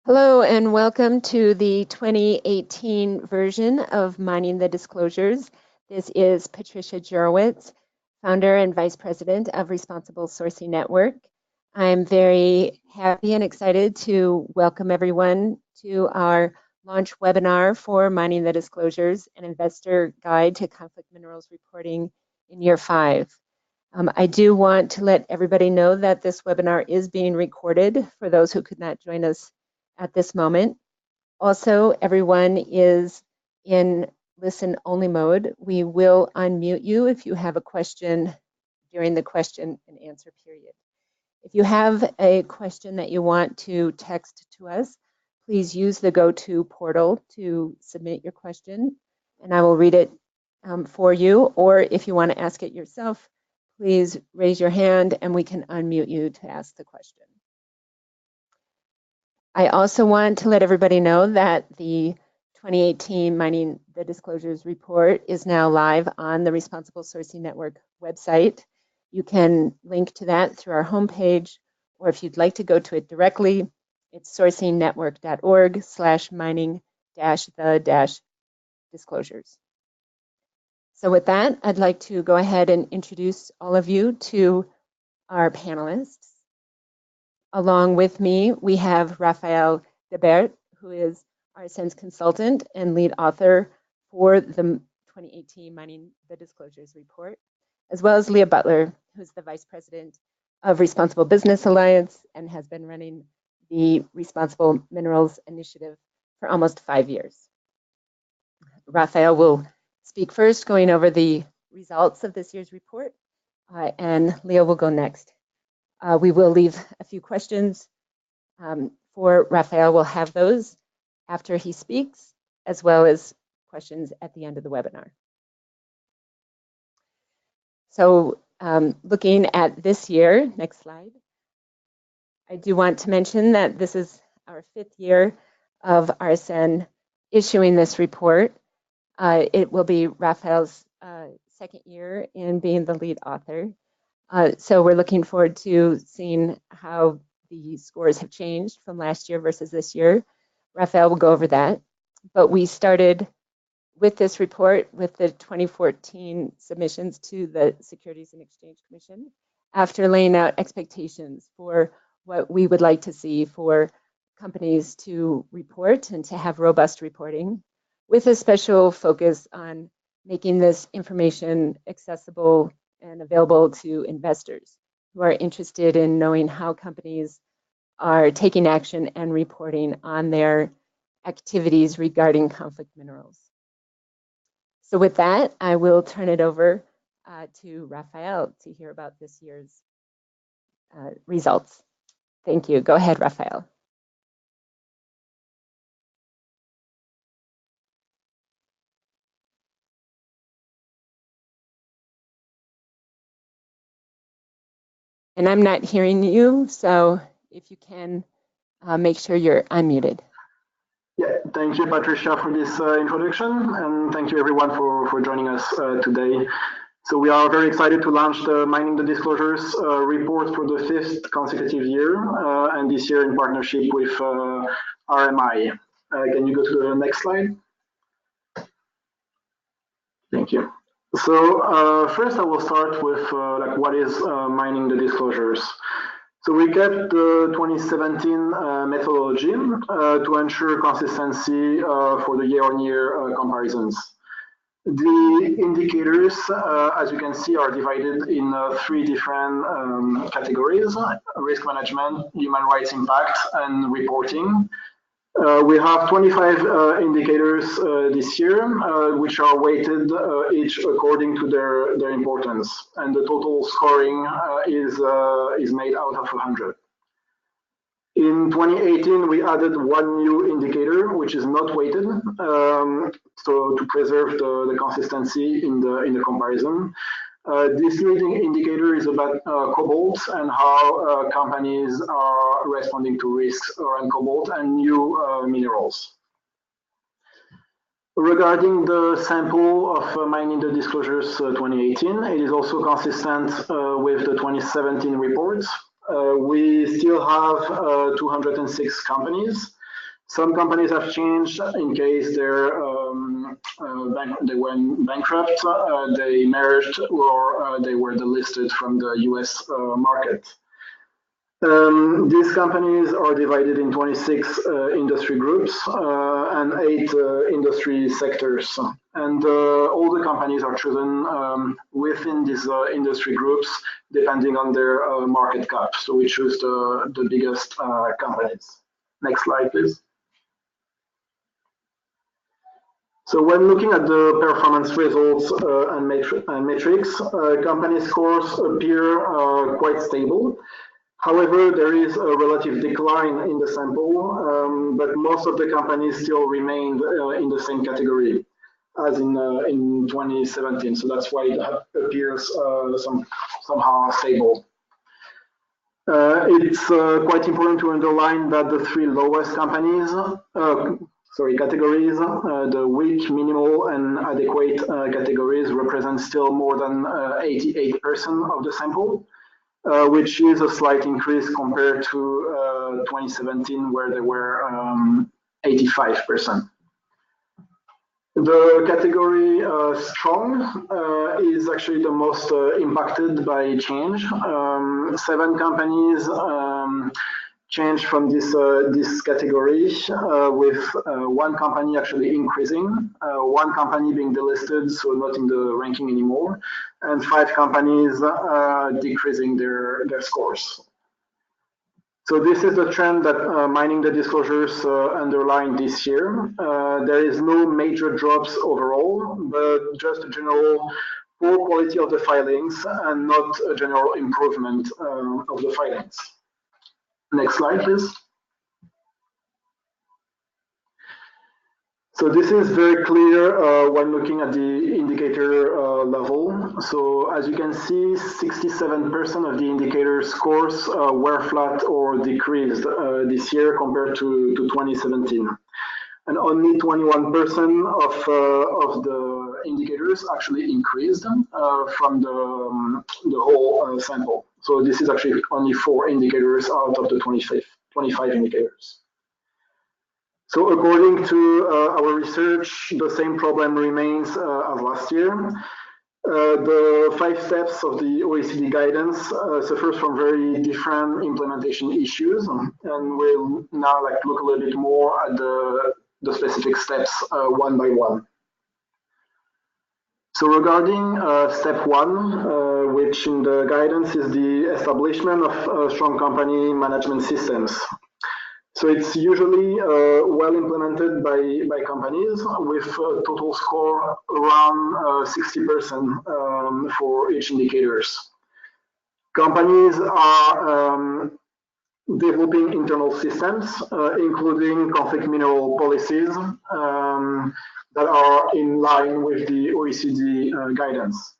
Hello and welcome to the 2018 version of Mining the Disclosures. This is Patricia Jurowitz, founder and vice president of Responsible Sourcing Network. I'm very happy and excited to welcome everyone to our launch webinar for Mining the Disclosures, an investor guide to conflict minerals reporting in year 5. I do want to let everybody know that this webinar is being recorded for those who could not join us at this moment. Also, everyone is in listen-only mode. We will unmute you if you have a question during the question and answer period. If you have a question that you want to text to us, please use the GoTo portal to submit your question, and I will read it for you. Or if you want to ask it yourself, please raise your hand and we can unmute you to ask the question. I also want to let everybody know that the 2018 Mining the Disclosures report is now live on the Responsible Sourcing Network website. You can link to that through our homepage, or if you'd like to go to it directly, it's sourcingnetwork.org/mining-the-disclosures. So with that, I'd like to go ahead and introduce all of you to our panelists. Along with me, we have Raphael Debert, who is RSN's consultant and lead author for the 2018 Mining the Disclosures report, as well as Leah Butler, who's the vice president of Responsible Business Alliance and has been running the Responsible Minerals Initiative for almost 5 years. Raphael will speak first, going over the results of this year's report, and Leah will go next. We will leave a few questions for Raphael. We'll have those after he speaks, as well as questions at the end of the webinar. So looking at this year, next slide, I do want to mention that this is our 5th year of RSN issuing this report. It will be Raphael's 2nd year in being the lead author. So we're looking forward to seeing how the scores have changed from last year versus this year. Raphael will go over that. But we started with this report with the 2014 submissions to the Securities and Exchange Commission after laying out expectations for what we would like to see for companies to report and to have robust reporting, with a special focus on making this information accessible and available to investors who are interested in knowing how companies are taking action and reporting on their activities regarding conflict minerals. So with that, I will turn it over to Raphael to hear about this year's results. Thank you. Go ahead, Raphael. And I'm not hearing you, so if you can make sure you're unmuted. Yeah, thank you, Patricia, for this introduction, and thank you everyone for joining us today. So we are very excited to launch the Mining the Disclosures report for the 5th consecutive year, and this year in partnership with RMI. Can you go to the next slide? Thank you. So first I will start with what is Mining the Disclosures. So we kept the 2017 methodology to ensure consistency for the year-on-year comparisons. The indicators, as you can see, are divided in 3 different categories: risk management, human rights impact, and reporting. We have 25 indicators this year, which are weighted each according to their importance, and the total scoring is made out of 100. In 2018, we added 1 new indicator, which is not weighted, so to preserve the consistency in the comparison. This leading indicator is about cobalt and how companies are responding to risks around cobalt and new minerals. Regarding the sample of Mining the Disclosures 2018, it is also consistent with the 2017 reports. We still have 206 companies, Some companies have changed in case they went bankrupt, they merged, or they were delisted from the US market. These companies are divided in 26 industry groups and 8 industry sectors. And all the companies are chosen within these industry groups depending on their market cap. So we choose the biggest companies. Next slide, please. So when looking at the performance results and metrics, company scores appear quite stable. However, there is a relative decline in the sample, but most of the companies still remained in the same category as in 2017. So that's why it appears somehow stable. It's quite important to underline that the 3 lowest categories, the weak, minimal, and adequate categories represent still more than 88% of the sample. Which is a slight increase compared to 2017, where they were 85%. The category strong is actually the most impacted by change. 7 companies changed from this category, with 1 company actually increasing, 1 company being delisted, so not in the ranking anymore, and 5 companies decreasing their scores. So this is the trend that mining the disclosures underlined this year. There is no major drops overall, but just a general poor quality of the filings and not a general improvement of the filings. Next slide, please. So this is very clear when looking at the indicator level. So as you can see, 67% of the indicator scores were flat or decreased this year compared to 2017. And only 21% of the indicators actually increased from the whole sample. So this is actually only 4 indicators out of the 25 indicators. So according to our research, the same problem remains as last year. The 5 steps of the OECD guidance suffers from very different implementation issues, and we'll now look a little bit more at the specific steps one by one. So regarding step 1, which in the guidance is the establishment of strong company management systems. So it's usually well implemented by companies with a total score around 60% for each indicators. Companies are developing internal systems, including conflict mineral policies that are in line with the OECD guidance.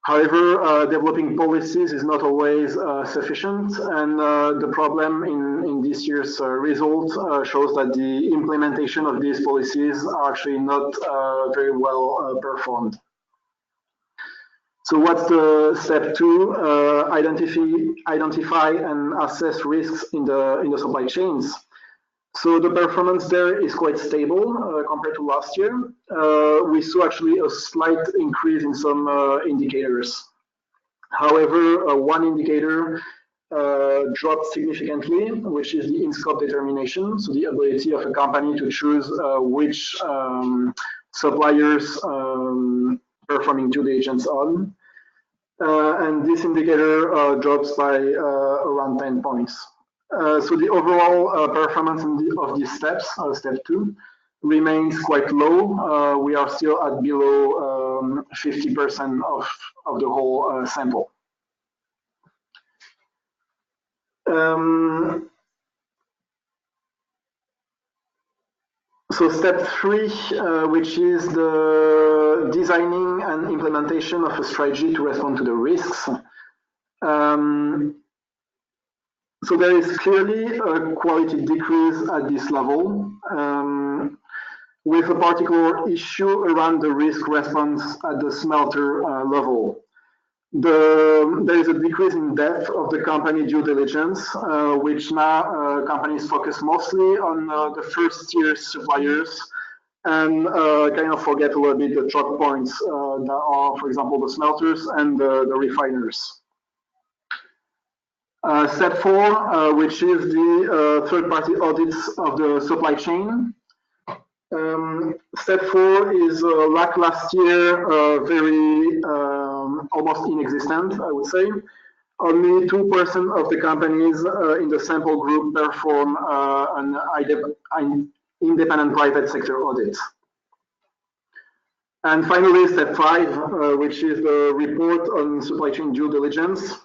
However, developing policies is not always sufficient, and the problem in this year's result shows that the implementation of these policies are actually not very well performed. So what's the step 2? Identify and assess risks in the supply chains. So the performance there is quite stable compared to last year. We saw actually a slight increase in some indicators. However, one indicator dropped significantly, which is the in-scope determination, so the ability of a company to choose which suppliers performing due diligence on. And this indicator drops by around 10 points. So the overall performance of these steps, step 2, remains quite low. We are still at below 50% of the whole sample. So step 3, which is the designing and implementation of a strategy to respond to the risks. So there is clearly a quality decrease at this level, with a particular issue around the risk response at the smelter level. There is a decrease in depth of the company due diligence, which now companies focus mostly on the first tier suppliers and kind of forget a little bit the choke points that are, for example, the smelters and the refiners. Step 4, which is the third-party audits of the supply chain. Step 4 is last year, very almost inexistent, I would say. Only 2% of the companies in the sample group perform an independent private sector audit. And finally, step 5, which is the report on supply chain due diligence.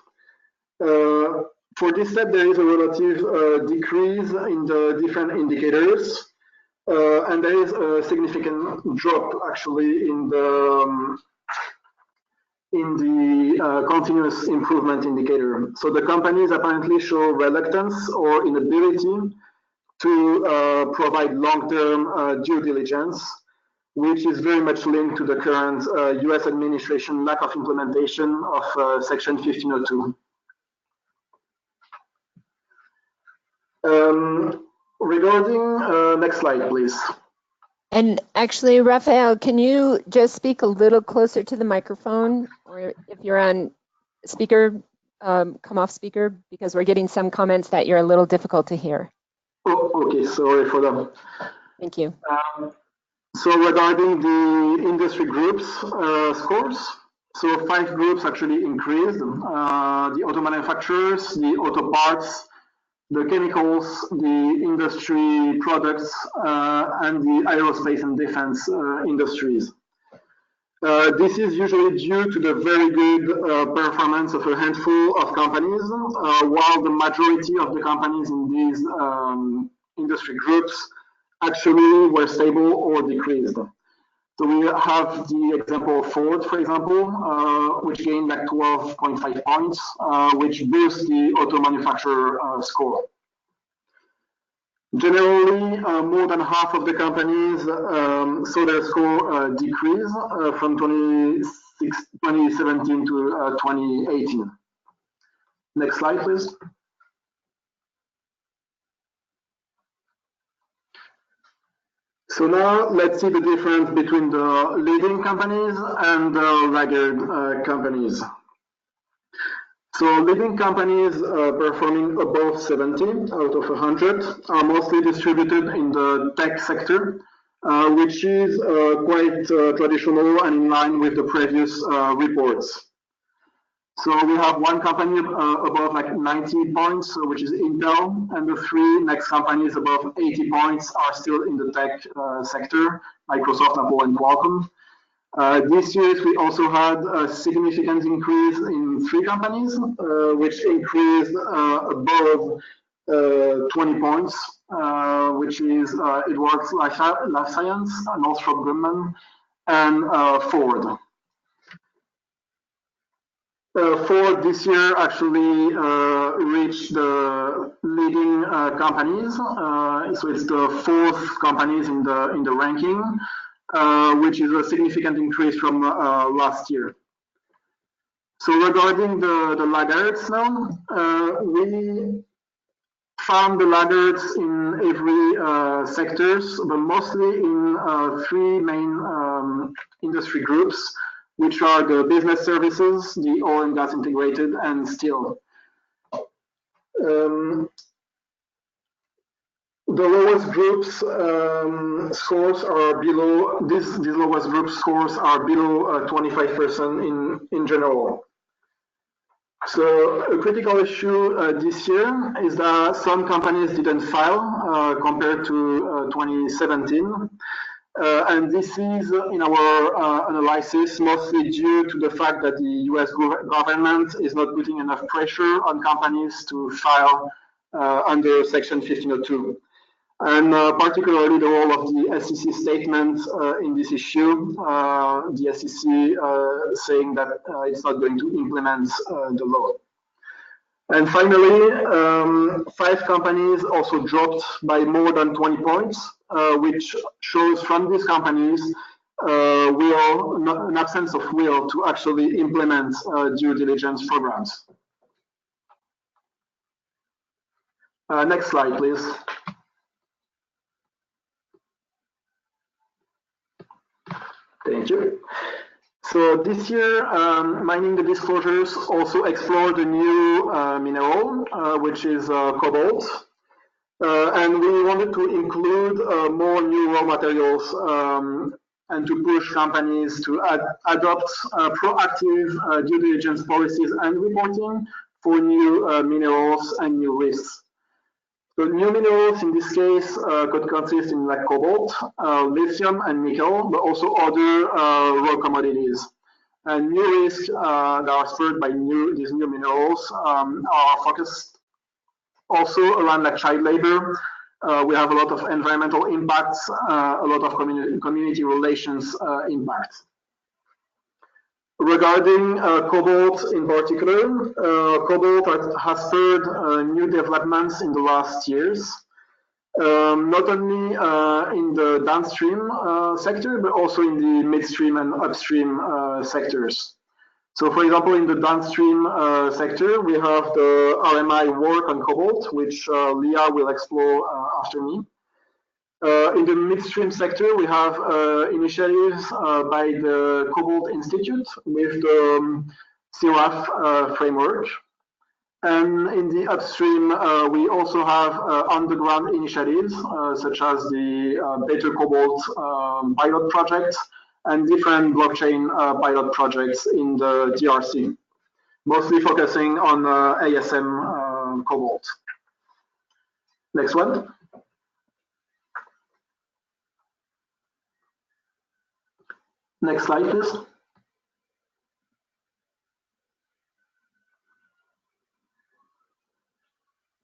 For this step, there is a relative decrease in the different indicators. And there is a significant drop actually in the continuous improvement indicator. So the companies apparently show reluctance or inability to provide long-term due diligence, which is very much linked to the current US administration lack of implementation of Section 1502. Regarding, next slide, please. And actually, Raphael, can you just speak a little closer to the microphone? Or if you're on speaker, come off speaker, because we're getting some comments that you're a little difficult to hear. Oh, okay, sorry for that. Thank you. So regarding the industry groups scores, so 5 groups actually increased. The auto manufacturers, the auto parts, the chemicals, the industry products, and the aerospace and defense industries. This is usually due to the very good performance of a handful of companies, while the majority of the companies in these industry groups actually were stable or decreased. So we have the example of Ford, for example, which gained like 12.5 points, which boosts the auto manufacturer score. Generally, more than half of the companies saw their score decrease from 2017 to 2018. Next slide, please. So now let's see the difference between the leading companies and the laggard companies. So leading companies performing above 70 out of 100 are mostly distributed in the tech sector, which is quite traditional and in line with the previous reports. So we have one company above like 90 points, which is Intel, and the 3 next companies above 80 points are still in the tech sector, Microsoft, Apple, and Qualcomm. This year, we also had a significant increase in 3 companies, which increased above 20 points, which is Edwards Life Science, Northrop Grumman, and Ford. Ford this year actually reached the leading companies, so it's the 4th companies in the ranking, which is a significant increase from last year. So regarding the laggards now, we found the laggards in every sectors, but mostly in 3 main industry groups, which are the business services, the oil and gas integrated, and steel. The lowest groups scores are below, these lowest group scores are below 25% in general. So a critical issue this year is that some companies didn't file compared to 2017. And this is, in our analysis, mostly due to the fact that the US government is not putting enough pressure on companies to file under Section 1502. And particularly the role of the SEC statement in this issue, the SEC saying that it's not going to implement the law. And finally, 5 companies also dropped by more than 20 points, which shows from these companies an absence of will to actually implement due diligence programs. Next slide, please. Thank you. So this year, Mining the Disclosures also explored a new mineral, which is cobalt. And we wanted to include more new raw materials and to push companies to adopt proactive due diligence policies and reporting for new minerals and new risks. So new minerals in this case could consist in like cobalt, lithium, and nickel, but also other raw commodities. And new risks that are spurred by these new minerals are focused also around like child labor. We have a lot of environmental impacts, a lot of community relations impacts. Regarding cobalt in particular, cobalt has spurred new developments in the last years, not only in the downstream sector, but also in the midstream and upstream sectors. So, for example, in the downstream sector, we have the RMI work on cobalt, which Leah will explore after me. In the midstream sector, we have initiatives by the Cobalt Institute with the CRAF framework. And in the upstream, we also have on-the-ground initiatives, such as the Better Cobalt pilot project and different blockchain pilot projects in the DRC, mostly focusing on ASM cobalt. Next one. Next slide, please.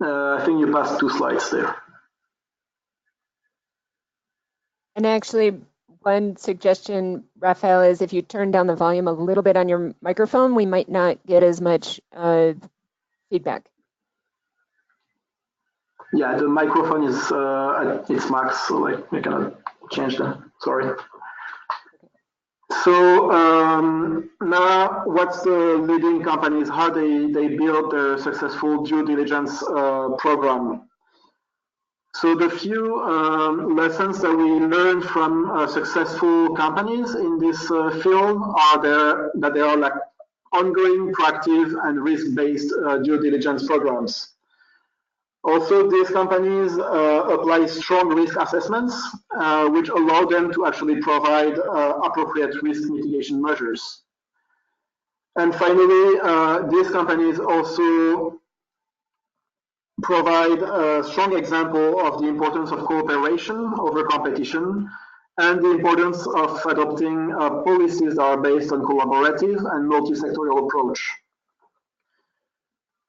I think you passed 2 slides there. And actually, one suggestion, Raphael, is if you turn down the volume a little bit on your microphone, we might not get as much feedback. Yeah, the microphone is at its max, so like we cannot change that. Sorry. So now, what's the leading companies? How they build their successful due diligence program? So the few lessons that we learned from successful companies in this field are that they are like ongoing, proactive, and risk-based due diligence programs. Also, these companies apply strong risk assessments, which allow them to actually provide appropriate risk mitigation measures. And finally, these companies also provide a strong example of the importance of cooperation over competition and the importance of adopting policies that are based on collaborative and multi-sectorial approach.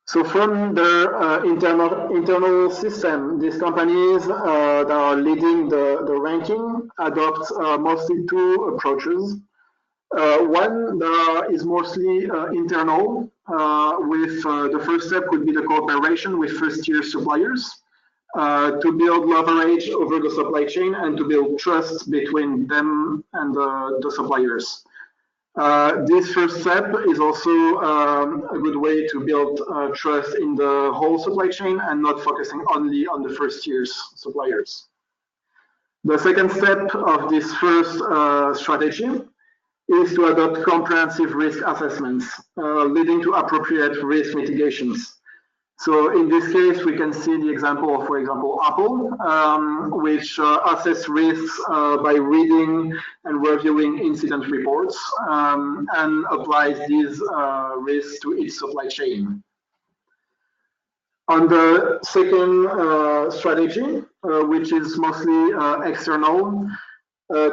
So from their internal system, these companies that are leading the ranking adopt mostly 2 approaches. One that is mostly internal, with the first step would be the cooperation with first-tier suppliers to build leverage over the supply chain and to build trust between them and the suppliers. This first step is also a good way to build trust in the whole supply chain and not focusing only on the first-tier suppliers. The second step of this first strategy is to adopt comprehensive risk assessments, leading to appropriate risk mitigations. So in this case, we can see the example of, for example, Apple, which assess risks by reading and reviewing incident reports and applies these risks to its supply chain. On the second strategy, which is mostly external,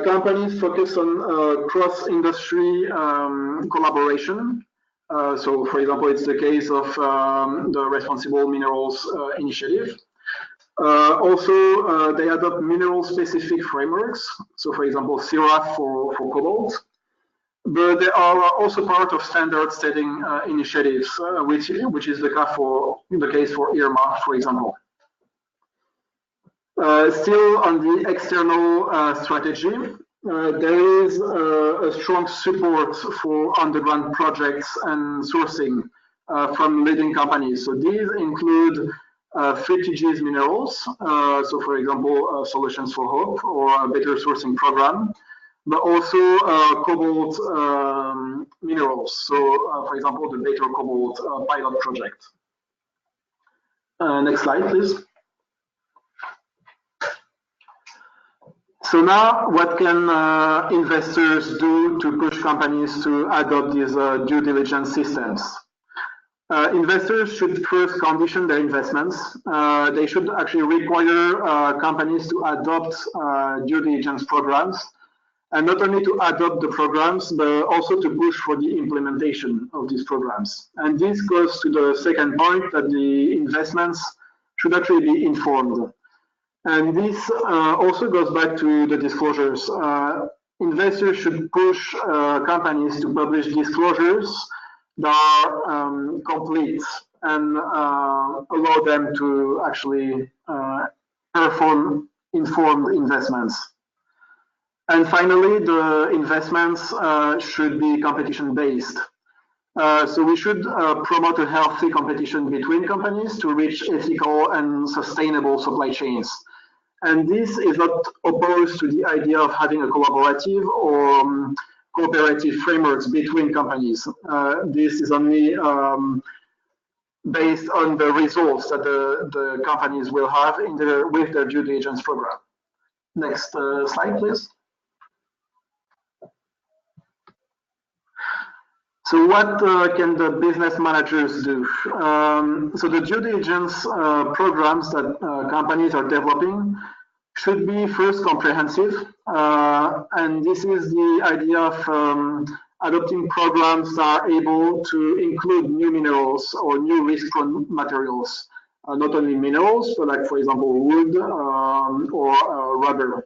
companies focus on cross-industry collaboration. So, for example, it's the case of the Responsible Minerals Initiative. Also, they adopt mineral-specific frameworks. So, for example, CRAF for cobalt. But they are also part of standard-setting initiatives, which is the case for IRMA, for example. Still on the external strategy, there is a strong support for underground projects and sourcing from leading companies. So these include 3TG's minerals, so for example, Solutions for Hope or a Better Sourcing Program, but also cobalt minerals. So for example, the Better Cobalt pilot project. Next slide, please. So now, what can investors do to push companies to adopt these due diligence systems? Investors should first condition their investments. They should actually require companies to adopt due diligence programs, and not only to adopt the programs, but also to push for the implementation of these programs. And this goes to the second point, that the investments should actually be informed. And this also goes back to the disclosures. Investors should push companies to publish disclosures that are complete and allow them to actually perform informed investments. And finally, the investments should be competition-based. So we should promote a healthy competition between companies to reach ethical and sustainable supply chains. And this is not opposed to the idea of having a collaborative or cooperative frameworks between companies. This is only based on the results that the companies will have with their due diligence program. Next slide, please. So what can the business managers do? So the due diligence programs that companies are developing should be first comprehensive. And this is the idea of adopting programs that are able to include new minerals or new risk-prone materials. Not only minerals, but like, for example, wood or rubber.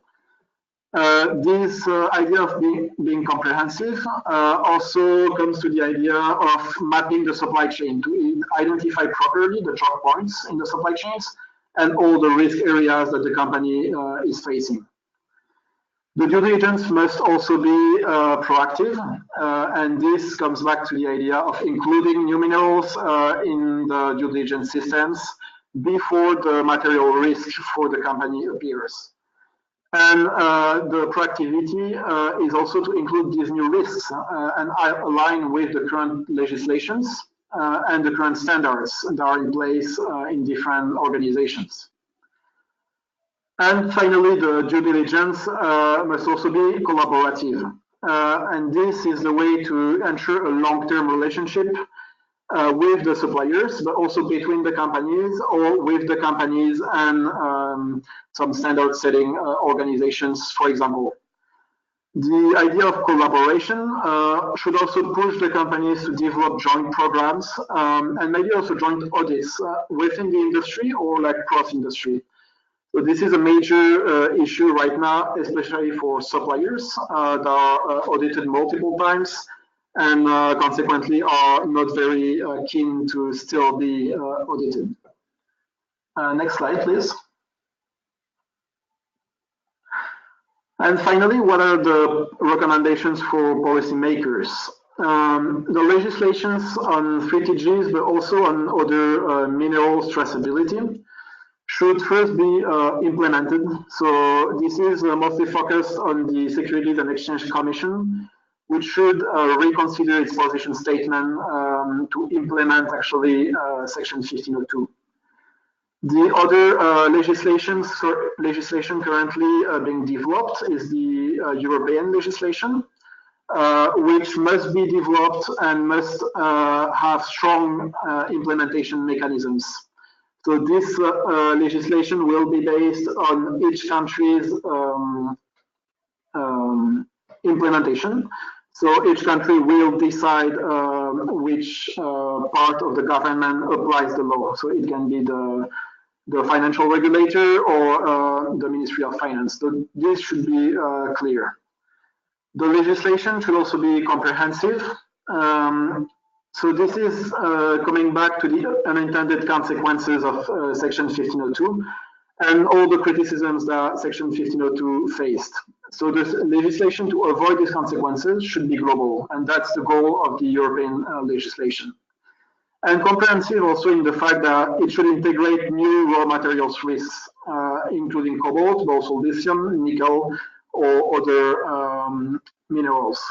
This idea of being comprehensive also comes to the idea of mapping the supply chain to identify properly the choke points in the supply chains and all the risk areas that the company is facing. The due diligence must also be proactive, and this comes back to the idea of including new minerals in the due diligence systems before the material risk for the company appears. And the proactivity is also to include these new risks and align with the current legislations and the current standards that are in place in different organizations. And finally, the due diligence must also be collaborative. And this is the way to ensure a long-term relationship with the suppliers, but also between the companies or with the companies and some standard setting organizations, for example. The idea of collaboration should also push the companies to develop joint programs and maybe also joint audits within the industry or like cross-industry. So this is a major issue right now, especially for suppliers that are audited multiple times and consequently are not very keen to still be audited. Next slide, please. And finally, what are the recommendations for policymakers? The legislations on 3TGs, but also on other minerals traceability, should first be implemented. So this is mostly focused on the Securities and Exchange Commission, which should reconsider its position statement to implement actually Section 1502. The other legislation currently being developed is the European legislation, which must be developed and must have strong implementation mechanisms. So this legislation will be based on each country's implementation. So each country will decide which part of the government applies the law. So it can be the financial regulator or the Ministry of Finance. So this should be clear. The legislation should also be comprehensive. So this is coming back to the unintended consequences of Section 1502. and all the criticisms that Section 1502 faced. So the legislation to avoid these consequences should be global, and that's the goal of the European legislation. And comprehensive also in the fact that it should integrate new raw materials risks, including cobalt, but also lithium, nickel, or other minerals.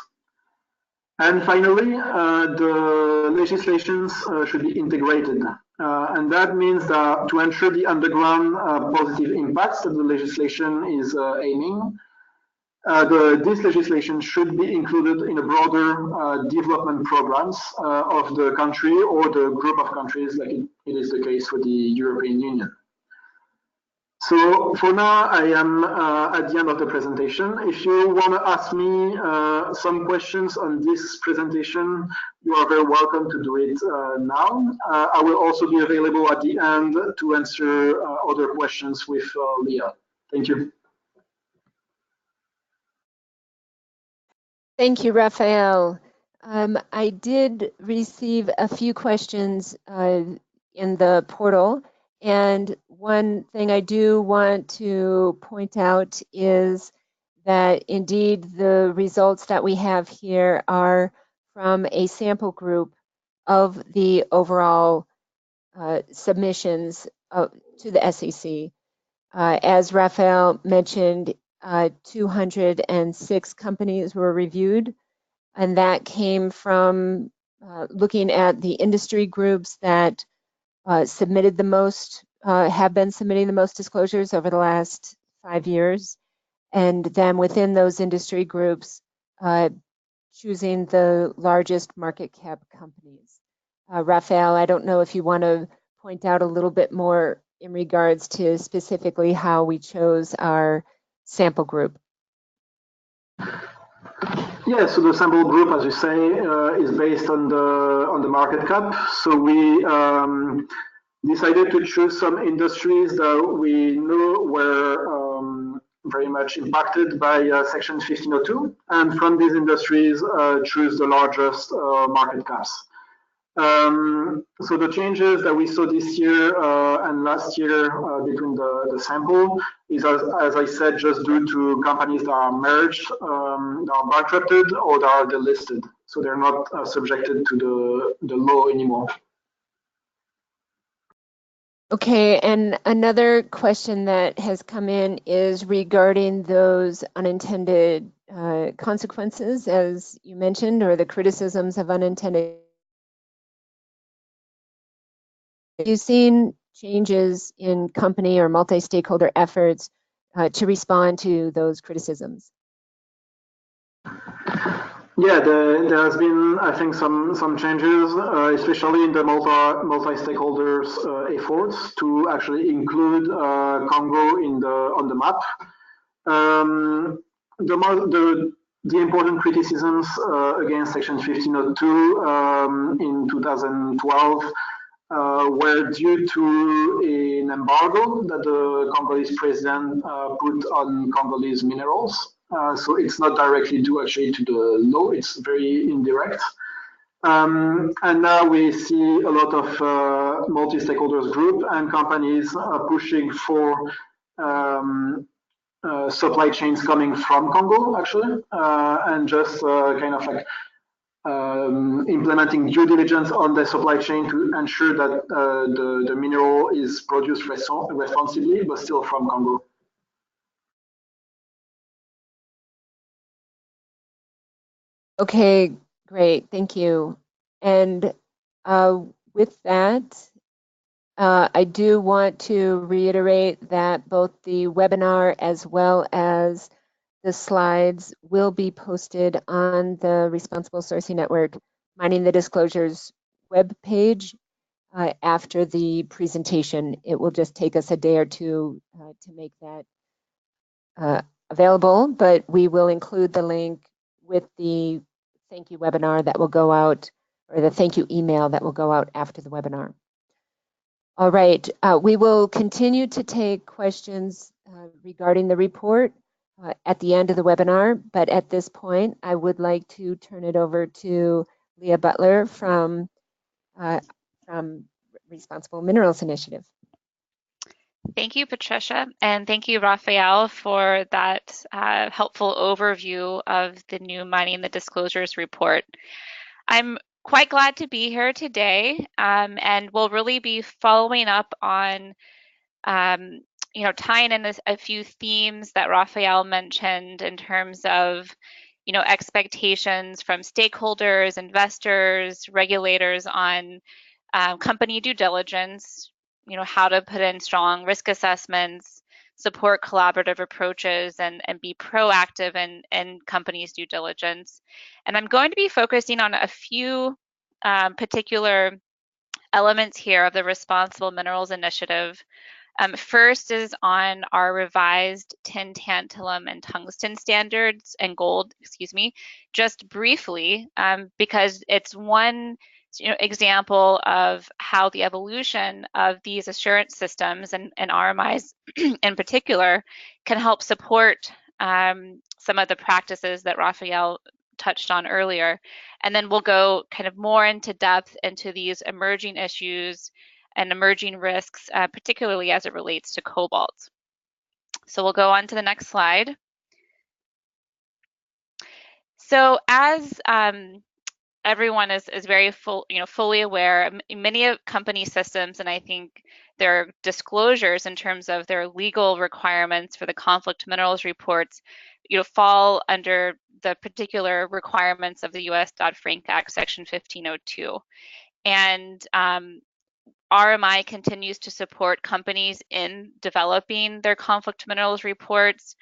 And finally, the legislations should be integrated. And that means that to ensure the underground positive impacts that the legislation is aiming, this legislation should be included in a broader development programs of the country or the group of countries, like it is the case for the European Union. So for now, I am at the end of the presentation. If you want to ask me some questions on this presentation, you are very welcome to do it now. I will also be available at the end to answer other questions with Leah. Thank you. Thank you, Raphael. I did receive a few questions in the portal, and one thing I do want to point out is that indeed the results that we have here are from a sample group of the overall submissions to the SEC. As Raphael mentioned, 206 companies were reviewed, and that came from looking at the industry groups that submitted the most, have been submitting the most disclosures over the last 5 years, and then within those industry groups, choosing the largest market cap companies. Raphael, I don't know if you want to point out a little bit more in regards to specifically how we chose our sample group. Yeah, so the sample group, as you say, is based on the market cap. So we decided to choose some industries that we knew were very much impacted by Section 1502, and from these industries, choose the largest market caps. So the changes that we saw this year and last year between the sample is, as I said, just due to companies that are merged, that are bankrupted, or that are delisted. So they're not subjected to the law anymore. Okay, and another question that has come in is regarding those unintended consequences, as you mentioned, or the criticisms of unintended. Have you seen changes in company or multi-stakeholder efforts to respond to those criticisms? Yeah, there has been, I think, some changes, especially in the multi-stakeholders efforts to actually include Congo on the map. The important criticisms against Section 1502 in 2012 were due to an embargo that the Congolese president put on Congolese minerals. So it's not directly due actually to the law, it's very indirect. And now we see a lot of multi-stakeholders group and companies pushing for supply chains coming from Congo, actually, and just kind of like implementing due diligence on the supply chain to ensure that the mineral is produced responsibly, but still from Congo. Okay, great, thank you. And with that, I do want to reiterate that both the webinar as well as the slides will be posted on the Responsible Sourcing Network Mining the Disclosures webpage after the presentation. It will just take us a day or two to make that available, but we will include the link with the thank you webinar that will go out, or the thank you email that will go out after the webinar. All right, we will continue to take questions regarding the report at the end of the webinar, but at this point, I would like to turn it over to Leah Butler from Responsible Minerals Initiative. Thank you, Patricia, and thank you, Raphael, for that helpful overview of the new Mining the Disclosures report. I'm quite glad to be here today, and we'll really be following up on tying in a few themes that Raphael mentioned in terms of, expectations from stakeholders, investors, regulators on company due diligence, how to put in strong risk assessments, support collaborative approaches, and be proactive in companies' due diligence. And I'm going to be focusing on a few particular elements here of the Responsible Minerals Initiative. First is on our revised tin, tantalum, and tungsten standards, and gold, just briefly, because it's one example of how the evolution of these assurance systems and RMIs in particular can help support some of the practices that Raphael touched on earlier. And then we'll go kind of more into depth into these emerging issues and emerging risks, particularly as it relates to cobalt. So we'll go on to the next slide. So as everyone is very fully aware, many of company systems, and I think their disclosures in terms of their legal requirements for the conflict minerals reports, fall under the particular requirements of the US Dodd-Frank Act, Section 1502. And RMI continues to support companies in developing their conflict minerals reports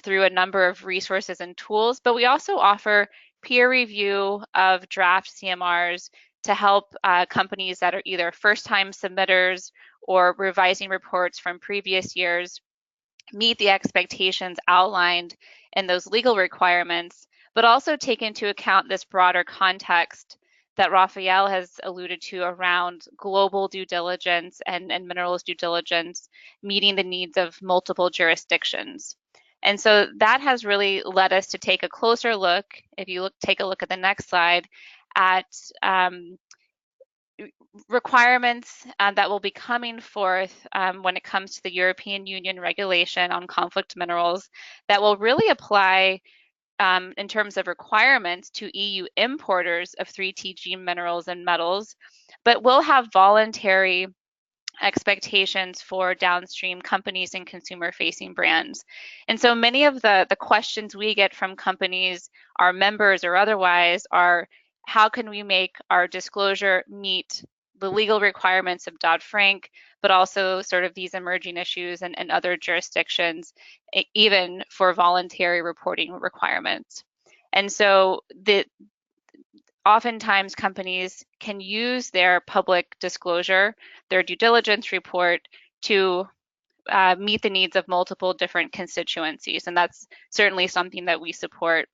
through a number of resources and tools, but we also offer peer review of draft CMRs to help companies that are either first-time submitters or revising reports from previous years meet the expectations outlined in those legal requirements, but also take into account this broader context that Raphael has alluded to around global due diligence and minerals due diligence, meeting the needs of multiple jurisdictions. And so that has really led us to take a closer look, if you take a look at the next slide, at requirements that will be coming forth when it comes to the European Union regulation on conflict minerals that will really apply in terms of requirements to EU importers of 3TG minerals and metals, but will have voluntary expectations for downstream companies and consumer-facing brands. And so many of the questions we get from companies, our members or otherwise, are how can we make our disclosure meet the legal requirements of Dodd-Frank, but also sort of these emerging issues and other jurisdictions, even for voluntary reporting requirements. And so oftentimes companies can use their public disclosure, their due diligence report, to meet the needs of multiple different constituencies, and that's certainly something that we support.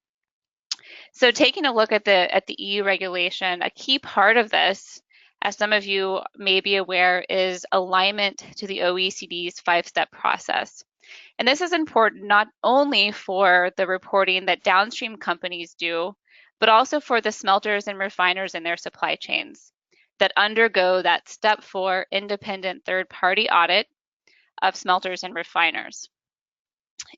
So taking a look at the EU regulation, a key part of this, as some of you may be aware, is alignment to the OECD's 5-step process. And this is important not only for the reporting that downstream companies do, but also for the smelters and refiners in their supply chains that undergo that step 4 independent third-party audit of smelters and refiners.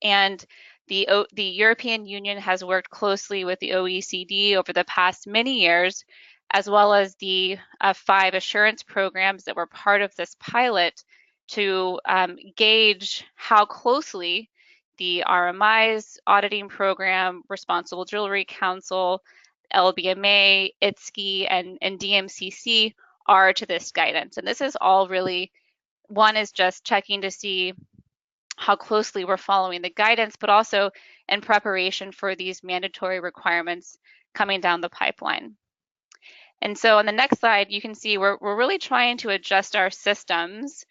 And the European Union has worked closely with the OECD over the past many years, as well as the 5 assurance programs that were part of this pilot to gauge how closely the RMI's auditing program, Responsible Jewelry Council, LBMA, ITSCI, and DMCC are to this guidance. And this is all really, one is just checking to see how closely we're following the guidance, but also in preparation for these mandatory requirements coming down the pipeline. And so on the next slide, you can see we're really trying to adjust our systems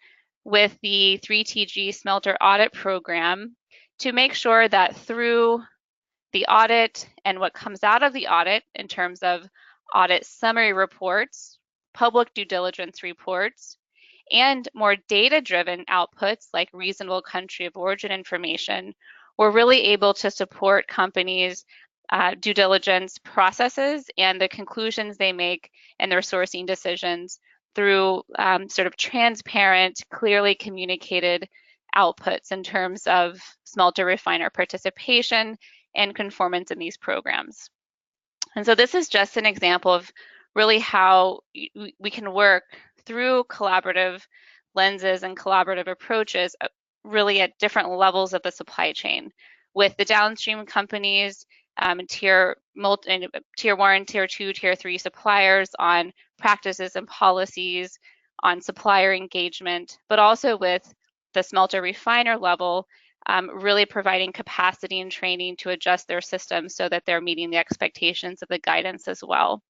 with the 3TG smelter audit program to make sure that through the audit and what comes out of the audit in terms of audit summary reports, public due diligence reports, and more data-driven outputs like reasonable country of origin information, we're really able to support companies' due diligence processes and the conclusions they make and their sourcing decisions through sort of transparent, clearly communicated outputs in terms of smelter refiner participation and conformance in these programs. And so this is just an example of really how we can work through collaborative lenses and collaborative approaches really at different levels of the supply chain with the downstream companies, tier 1, tier 2, tier 3 suppliers on practices and policies, on supplier engagement, but also with the smelter refiner level, really providing capacity and training to adjust their systems so that they're meeting the expectations of the guidance as well.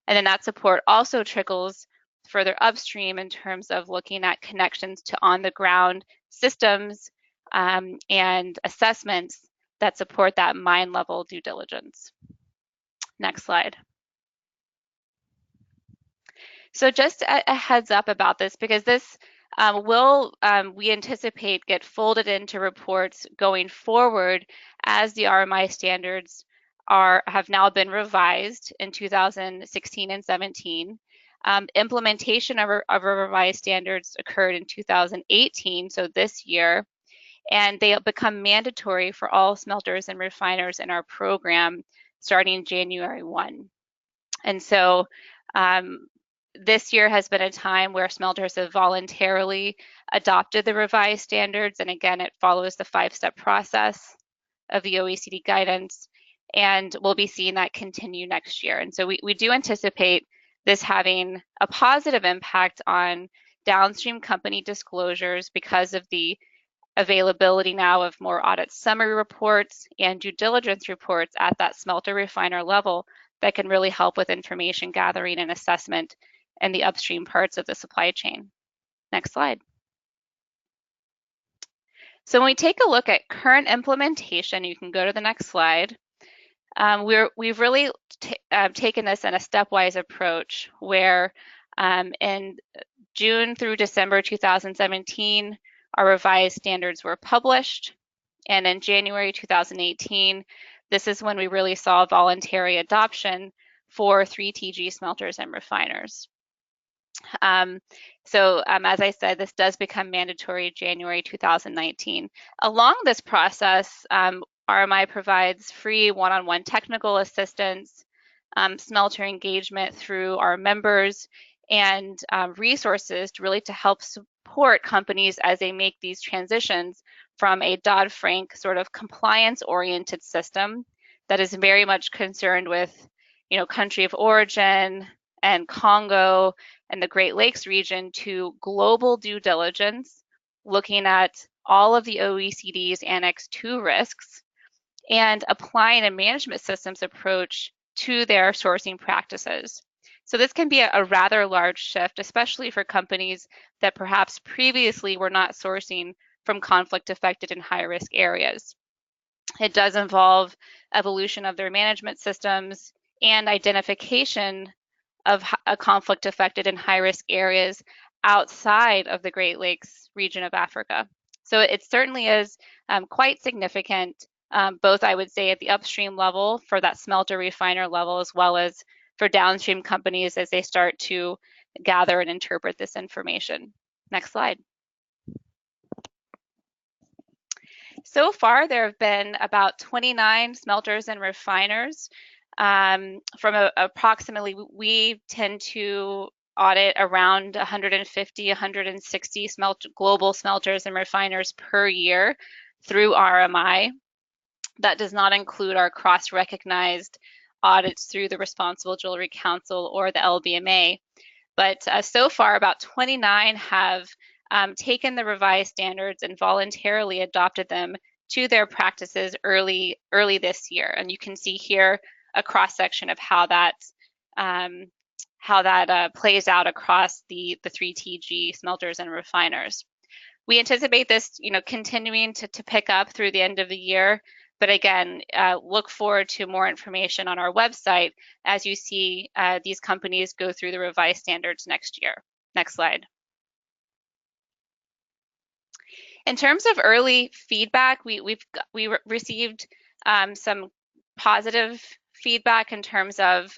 And then that support also trickles further upstream in terms of looking at connections to on-the-ground systems and assessments that support that mine level due diligence. Next slide. So just a heads up about this, because this will, we anticipate, get folded into reports going forward as the RMI standards have now been revised in 2016 and 17. Implementation of our revised standards occurred in 2018, so this year, and they become mandatory for all smelters and refiners in our program starting January 1. And so this year has been a time where smelters have voluntarily adopted the revised standards, and again, it follows the 5-step process of the OECD guidance, and we'll be seeing that continue next year. And so we do anticipate this having a positive impact on downstream company disclosures because of the availability now of more audit summary reports and due diligence reports at that smelter refiner level that can really help with information gathering and assessment in the upstream parts of the supply chain. Next slide. So when we take a look at current implementation, you can go to the next slide. We've really taken this in a stepwise approach where in June through December 2017, our revised standards were published. And in January 2018, this is when we really saw voluntary adoption for 3TG smelters and refiners. As I said, this does become mandatory January 2019. Along this process, RMI provides free one-on-one technical assistance, smelter engagement through our members, and resources to help support companies as they make these transitions from a Dodd-Frank sort of compliance-oriented system that is very much concerned with, country of origin and Congo and the Great Lakes region to global due diligence, looking at all of the OECD's Annex 2 risks and applying a management systems approach to their sourcing practices. So this can be a rather large shift, especially for companies that perhaps previously were not sourcing from conflict-affected and high-risk areas. It does involve evolution of their management systems and identification of conflict-affected and high-risk areas outside of the Great Lakes region of Africa. So it certainly is quite significant, both I would say at the upstream level for that smelter refiner level, as well as for downstream companies as they start to gather and interpret this information. Next slide. So far, there have been about 29 smelters and refiners. From approximately, we tend to audit around 150, 160 global smelters and refiners per year through RMI. That does not include our cross-recognized audits through the Responsible Jewelry Council or the LBMA. But so far, about 29 have taken the revised standards and voluntarily adopted them to their practices early this year. And you can see here a cross-section of how that plays out across the 3TG smelters and refiners. We anticipate this, continuing to pick up through the end of the year. But again, look forward to more information on our website as you see these companies go through the revised standards next year. Next slide. In terms of early feedback, we received some positive feedback in terms of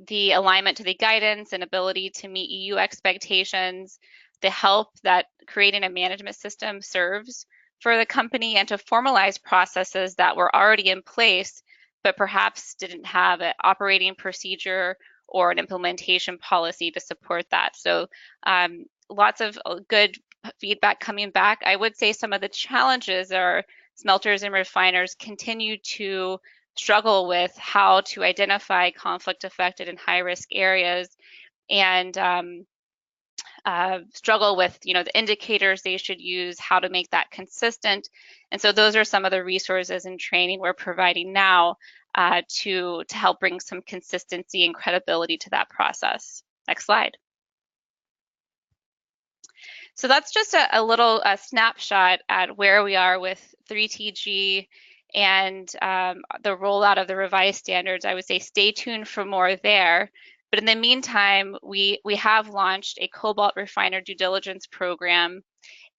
the alignment to the guidance and ability to meet EU expectations, the help that creating a management system serves for the company, and to formalize processes that were already in place, but perhaps didn't have an operating procedure or an implementation policy to support that. So lots of good feedback coming back. I would say some of the challenges are smelters and refiners continue to struggle with how to identify conflict affected and high risk areas, and struggle with the indicators they should use, how to make that consistent. And so those are some of the resources and training we're providing now to help bring some consistency and credibility to that process. Next slide. So that's just a little snapshot at where we are with 3TG and the rollout of the revised standards. I would say stay tuned for more there. But in the meantime, we have launched a Cobalt Refiner due diligence program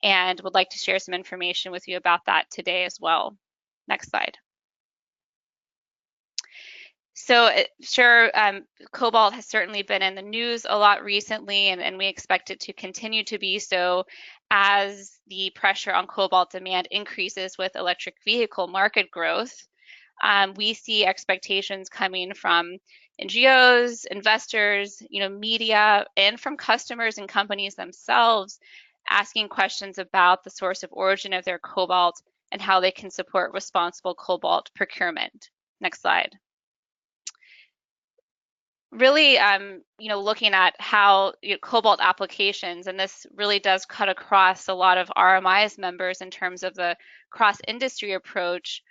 and would like to share some information with you about that today as well. Next slide. So sure, Cobalt has certainly been in the news a lot recently, and we expect it to continue to be so as the pressure on cobalt demand increases with electric vehicle market growth. We see expectations coming from NGOs, investors, media, and from customers and companies themselves asking questions about the source of origin of their cobalt and how they can support responsible cobalt procurement. Next slide. Really, looking at how Cobalt Applications, and this really does cut across a lot of RMI's members in terms of the cross-industry approach.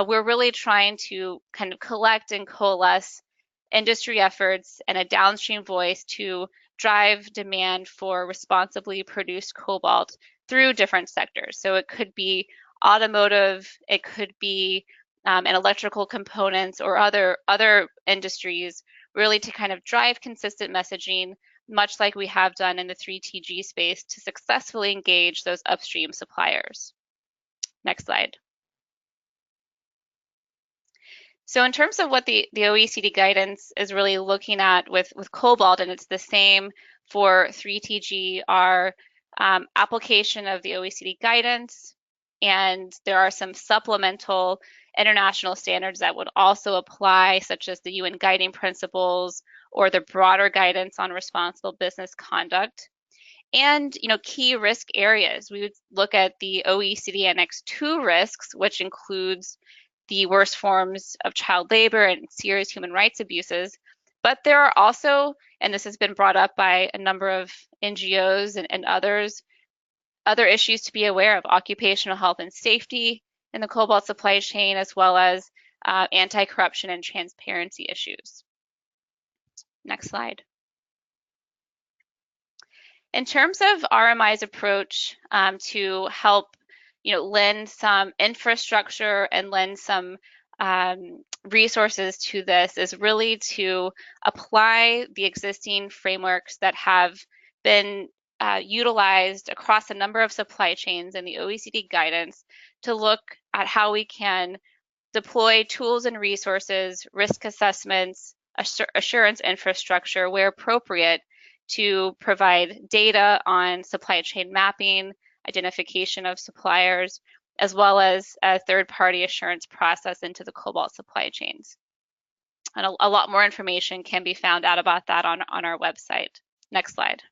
We're really trying to kind of collect and coalesce industry efforts and a downstream voice to drive demand for responsibly produced cobalt through different sectors. So it could be automotive, it could be and electrical components or other industries, really to kind of drive consistent messaging, much like we have done in the 3TG space, to successfully engage those upstream suppliers. Next slide. So in terms of what the OECD guidance is really looking at with cobalt, and it's the same for 3TG, our application of the OECD guidance, and there are some supplemental international standards that would also apply, such as the UN guiding principles or the broader guidance on responsible business conduct. And key risk areas, we would look at the OECD Annex 2 risks, which includes the worst forms of child labor and serious human rights abuses. But there are also, and this has been brought up by a number of NGOs and others, other issues to be aware of: occupational health and safety in the cobalt supply chain, as well as anti-corruption and transparency issues. Next slide. In terms of RMI's approach to help lend some infrastructure and lend some resources to this, is really to apply the existing frameworks that have been utilized across a number of supply chains in the OECD guidance to look at how we can deploy tools and resources, risk assessments, assurance infrastructure where appropriate, to provide data on supply chain mapping, identification of suppliers, as well as a third-party assurance process into the cobalt supply chains. And a lot more information can be found out about that on our website. Next slide.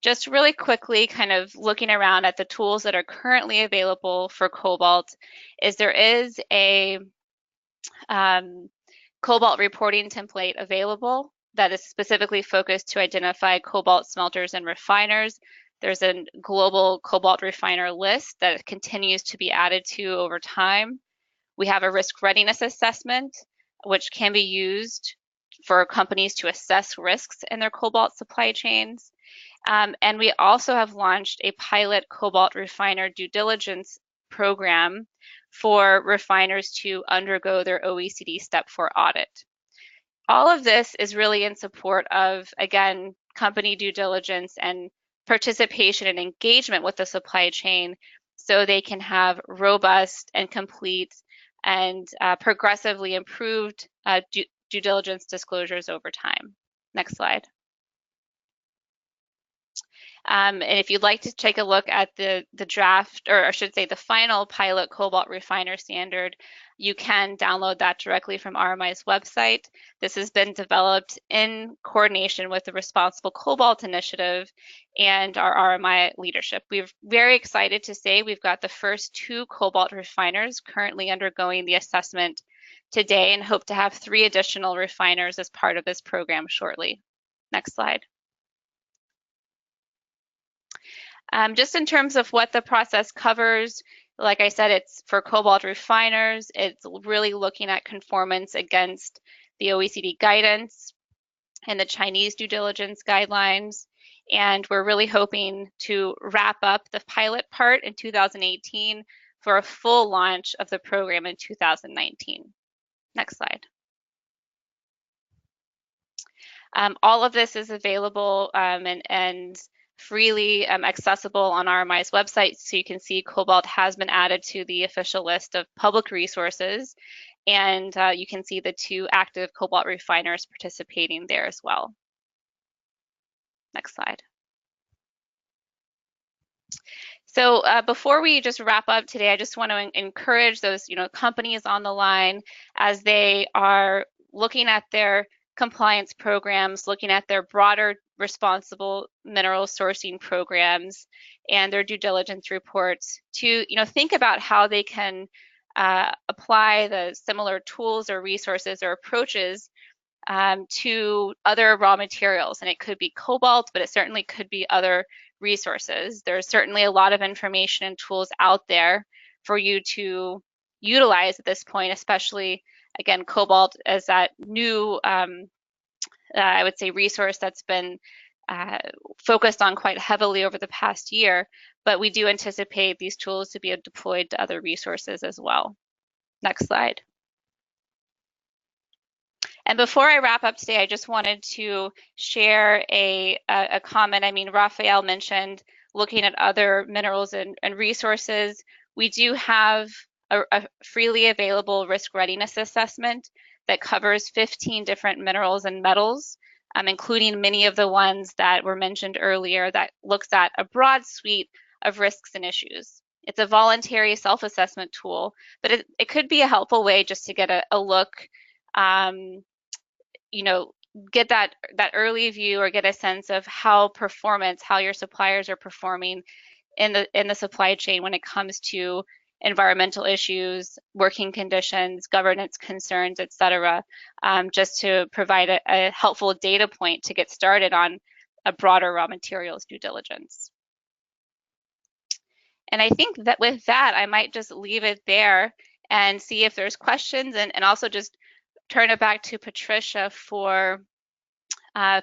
Just really quickly, kind of looking around at the tools that are currently available for cobalt, is there is a cobalt reporting template available that is specifically focused to identify cobalt smelters and refiners. There's a global cobalt refiner list that continues to be added to over time. We have a risk readiness assessment, which can be used for companies to assess risks in their cobalt supply chains. And we also have launched a pilot cobalt refiner due diligence program for refiners to undergo their OECD Step 4 audit. All of this is really in support of, again, company due diligence and participation and engagement with the supply chain, so they can have robust and complete and progressively improved due diligence disclosures over time. Next slide. And if you'd like to take a look at the draft, or I should say the final pilot Cobalt Refiner Standard, you can download that directly from RMI's website. This has been developed in coordination with the Responsible Cobalt Initiative and our RMI leadership. We're very excited to say we've got the first 2 cobalt refiners currently undergoing the assessment today and hope to have 3 additional refiners as part of this program shortly. Next slide. Just in terms of what the process covers, like I said, it's for cobalt refiners. It's really looking at conformance against the OECD guidance and the Chinese due diligence guidelines. And we're really hoping to wrap up the pilot part in 2018 for a full launch of the program in 2019. Next slide. All of this is available and freely accessible on RMI's website, so you can see Cobalt has been added to the official list of public resources, and you can see the 2 active cobalt refiners participating there as well. Next slide. So before we just wrap up today, I just want to encourage those companies on the line as they are looking at their compliance programs, looking at their broader responsible mineral sourcing programs and their due diligence reports to think about how they can apply the similar tools or resources or approaches to other raw materials. And it could be cobalt, but it certainly could be other resources. There's certainly a lot of information and tools out there for you to utilize at this point, especially, again, cobalt as that new, I would say, resource that's been focused on quite heavily over the past year, but we do anticipate these tools to be deployed to other resources as well. Next slide. And before I wrap up today, I just wanted to share a comment. I mean, Raphael mentioned looking at other minerals and resources. We do have a freely available risk readiness assessment that covers 15 different minerals and metals, including many of the ones that were mentioned earlier, that looks at a broad suite of risks and issues. It's a voluntary self-assessment tool, but it could be a helpful way just to get a look, get that early view or get a sense of how your suppliers are performing in the supply chain when it comes to environmental issues, working conditions, governance concerns, et cetera, just to provide a helpful data point to get started on a broader raw materials due diligence. And I think that with that, I might just leave it there and see if there's questions, and also just turn it back to Patricia for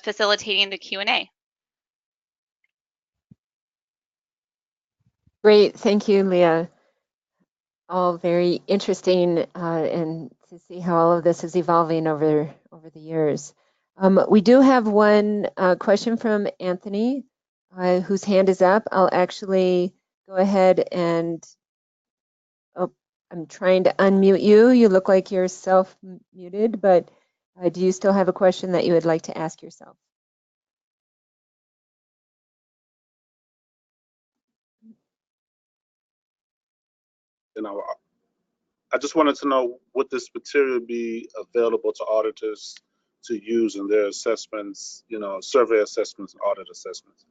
facilitating the Q&A. Great, thank you, Leah. All very interesting, and to see how all of this is evolving over the years. We do have one question from Anthony, whose hand is up. I'll actually go ahead and, oh, I'm trying to unmute you. You look like you're self-muted, but do you still have a question that you would like to ask yourself? I just wanted to know, would this material be available to auditors to use in their assessments, survey assessments and audit assessments?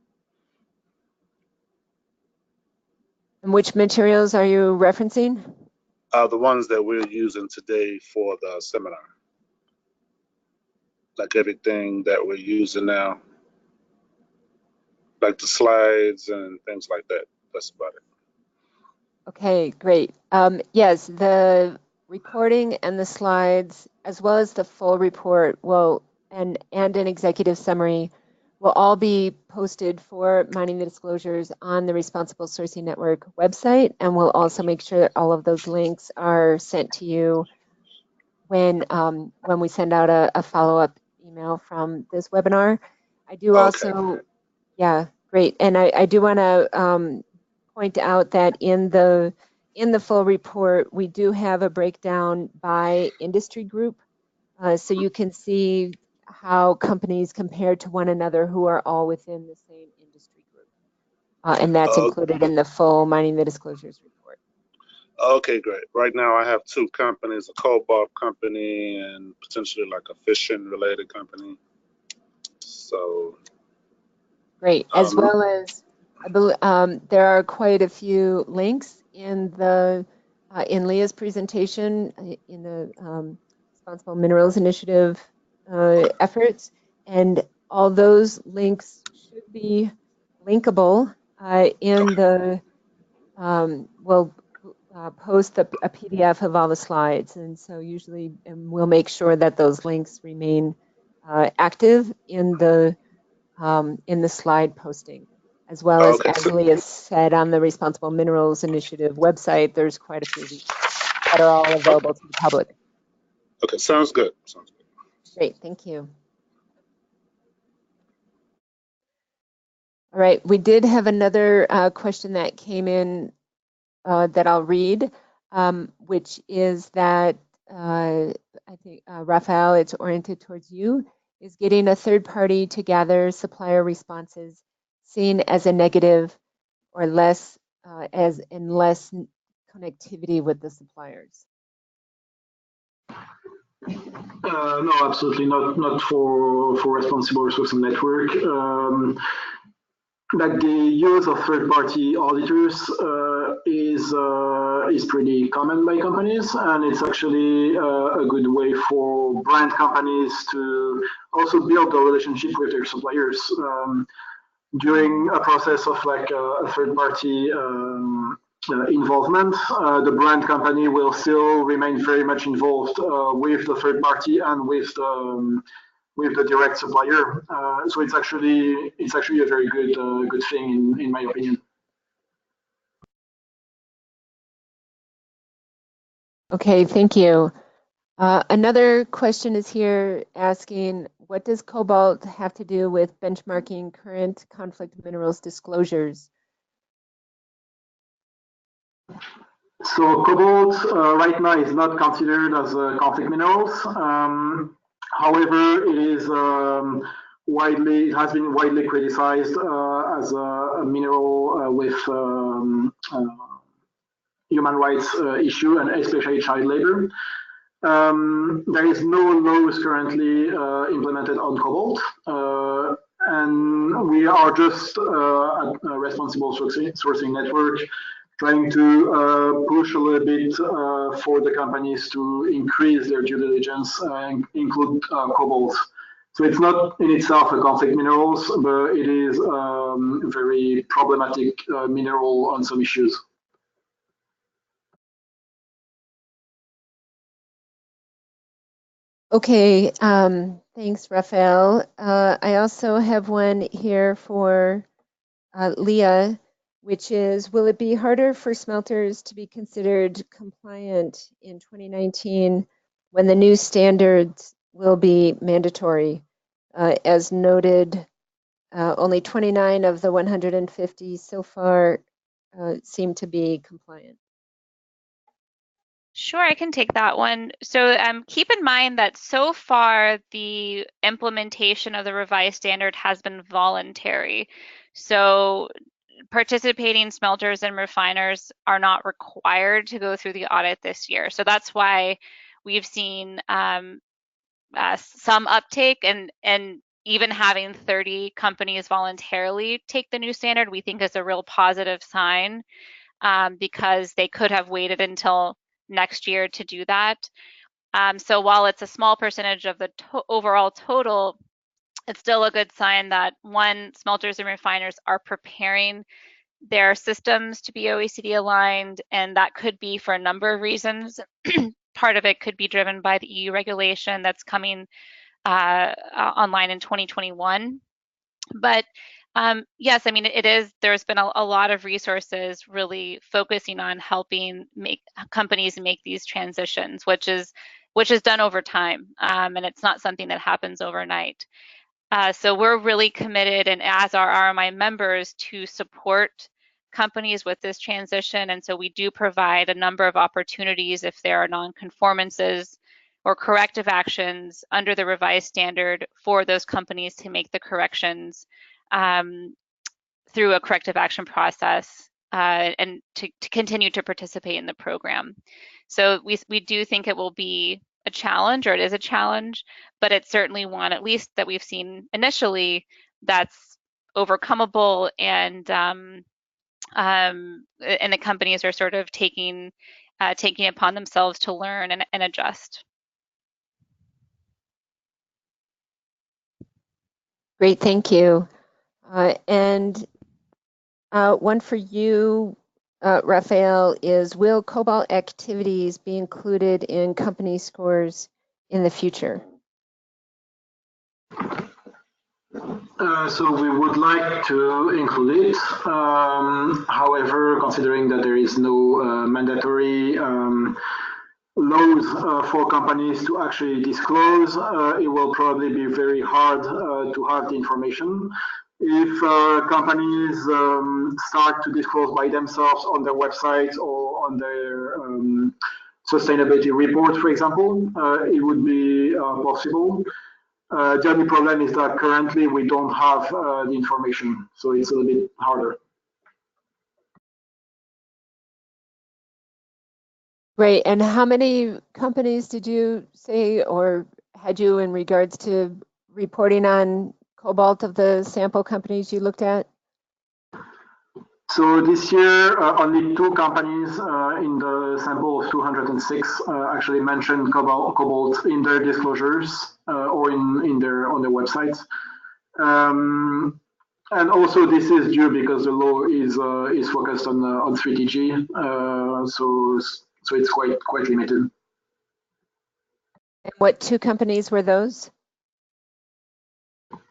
And which materials are you referencing? The ones that we're using today for the seminar. Like everything that we're using now. Like the slides and things like that. That's about it. Okay, great. Yes, the recording and the slides, as well as the full report, and an executive summary, will all be posted for Mining the Disclosures on the Responsible Sourcing Network website, and we'll also make sure that all of those links are sent to you when we send out a follow-up email from this webinar. I do also, yeah, great, and I do want to point out that in the full report, we do have a breakdown by industry group So you can see how companies compare to one another who are all within the same industry group. And that's included in the full Mining the Disclosures report. Okay, great. Right now I have two companies, a cobalt company and potentially like a fishing related company. So great, as well as I believe there are quite a few links in the in Leah's presentation in the Responsible Minerals Initiative efforts, and all those links should be linkable in the we'll post a PDF of all the slides, and so usually we'll make sure that those links remain active in the slide posting, as well okay, as Leah said, on the Responsible Minerals Initiative website, there's quite a few that are all available to the public. okay, sounds good. Sounds good. Great, thank you. All right, we did have another question that came in that I'll read, which is that I think, Raphael, it's oriented towards you. Is getting a third party to gather supplier responses seen as a negative or less as in less connectivity with the suppliers? No, absolutely not for responsible sourcing network. Like the use of third-party auditors is pretty common by companies, and it's actually a good way for brand companies to also build a relationship with their suppliers. During a process of like a third-party involvement, the brand company will still remain very much involved with the third party and with the direct supplier. So it's actually a very good thing in my opinion. Okay, thank you. Another question is here asking, what does Cobalt have to do with benchmarking current conflict minerals disclosures? So cobalt right now is not considered as a conflict minerals. However, it is it has been widely criticized as a mineral with human rights issue, and especially child labor. There is no laws currently implemented on cobalt, and we are just at a responsible sourcing network trying to push a little bit for the companies to increase their due diligence and include cobalt. So it's not in itself a conflict minerals, but it is very problematic mineral on some issues. Okay, thanks, Raphael. I also have one here for Leah, which is, will it be harder for smelters to be considered compliant in 2019 when the new standards will be mandatory? As noted, only 29 of the 150 so far seem to be compliant. Sure, I can take that one. So keep in mind that so far the implementation of the revised standard has been voluntary. So participating smelters and refiners are not required to go through the audit this year. So that's why we've seen some uptake, and even having 30 companies voluntarily take the new standard, we think is a real positive sign, because they could have waited until next year to do that. So while it's a small percentage of the overall total, it's still a good sign that, one, smelters and refiners are preparing their systems to be OECD aligned, and that could be for a number of reasons. Part of it could be driven by the EU regulation that's coming online in 2021. But yes, I mean, there's been a lot of resources really focusing on helping companies make these transitions, which is done over time, and it's not something that happens overnight. So we're really committed, and as our RMI members, to support companies with this transition. And so we do provide a number of opportunities if there are non-conformances or corrective actions under the revised standard for those companies to make the corrections through a corrective action process and to continue to participate in the program. So we do think it will be a challenge, or it is a challenge, but it's certainly one, at least that we've seen initially, that's overcomable, and the companies are sort of taking it upon themselves to learn and adjust. Great, thank you. And one for you, Raphael, is will Cobalt activities be included in company scores in the future? So we would like to include it. However, considering that there is no mandatory laws for companies to actually disclose, it will probably be very hard to have the information. If companies start to disclose by themselves on their websites or on their sustainability report, for example, it would be possible. The only problem is that currently we don't have the information, so it's a little bit harder. Great, and how many companies did you say, or had you in regards to reporting on Cobalt of the sample companies you looked at? So this year, only 2 companies in the sample of 206 actually mentioned Cobalt in their disclosures or on their websites. And also, this is due because the law is focused on 3TG, so it's quite limited. And what 2 companies were those?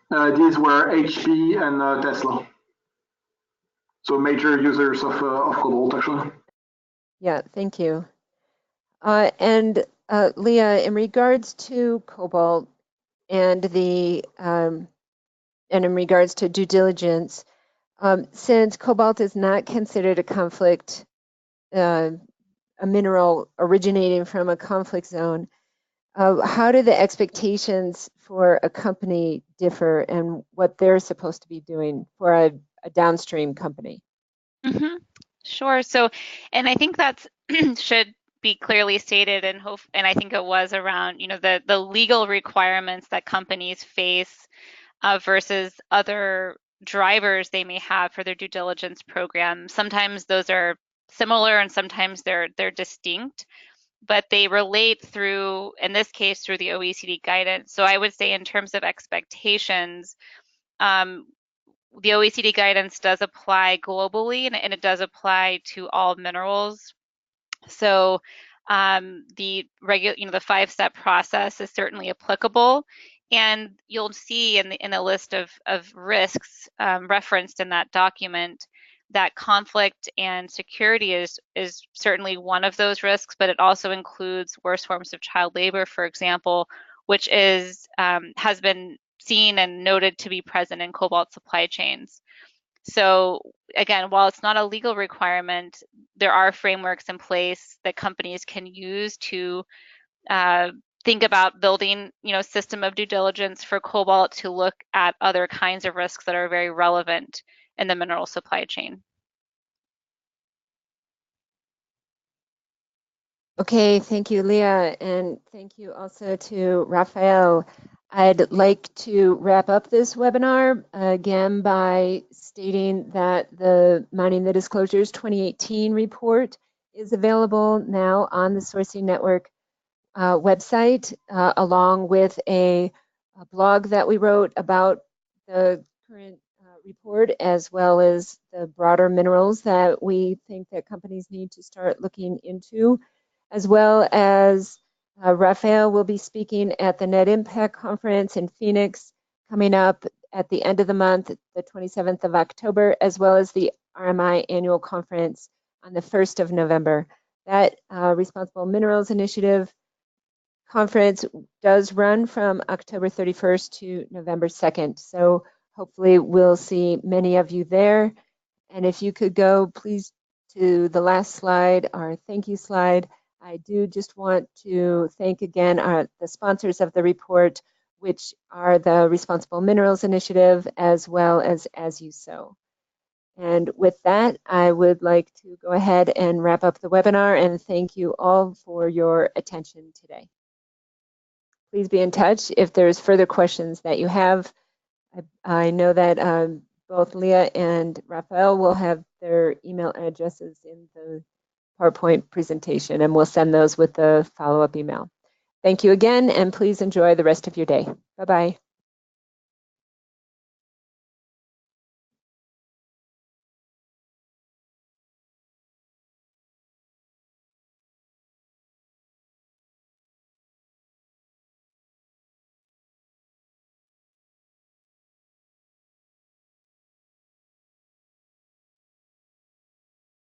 These were HP and Tesla. So major users of Cobalt, actually. Yeah, thank you. And Leah, in regards to Cobalt and in regards to due diligence, since Cobalt is not considered a conflict, a mineral originating from a conflict zone, how do the expectations for a company differ and what they're supposed to be doing for a downstream company? Mm-hmm. Sure. So, and I think that's should be clearly stated, and I think it was around, the legal requirements that companies face versus other drivers they may have for their due diligence program. Sometimes those are similar, and sometimes they're distinct, but they relate through, in this case, through the OECD guidance. So I would say in terms of expectations, the OECD guidance does apply globally, and it does apply to all minerals. So the 5-step process is certainly applicable, and you'll see in the list of risks referenced in that document that conflict and security is certainly one of those risks, but it also includes worse forms of child labor, for example, which has been seen and noted to be present in cobalt supply chains. So again, while it's not a legal requirement, there are frameworks in place that companies can use to think about building, a system of due diligence for cobalt to look at other kinds of risks that are very relevant in the mineral supply chain. Okay, thank you, Leah, and thank you also to Raphael. I'd like to wrap up this webinar again by stating that the Mining the Disclosures 2018 report is available now on the Sourcing Network website, along with a blog that we wrote about the current report, as well as the broader minerals that we think that companies need to start looking into, as well as Raphael will be speaking at the Net Impact Conference in Phoenix coming up at the end of the month, the 27th of October, as well as the RMI Annual Conference on the 1st of November. That Responsible Minerals Initiative conference does run from October 31st to November 2nd. So hopefully we'll see many of you there. And if you could go please to the last slide, our thank you slide, I do just want to thank again the sponsors of the report, which are the Responsible Minerals Initiative, as well as You Sow. And with that, I would like to go ahead and wrap up the webinar and thank you all for your attention today. Please be in touch if there's further questions that you have. I know that both Leah and Raphael will have their email addresses in the PowerPoint presentation, and we'll send those with the follow-up email. Thank you again, and please enjoy the rest of your day. Bye-bye.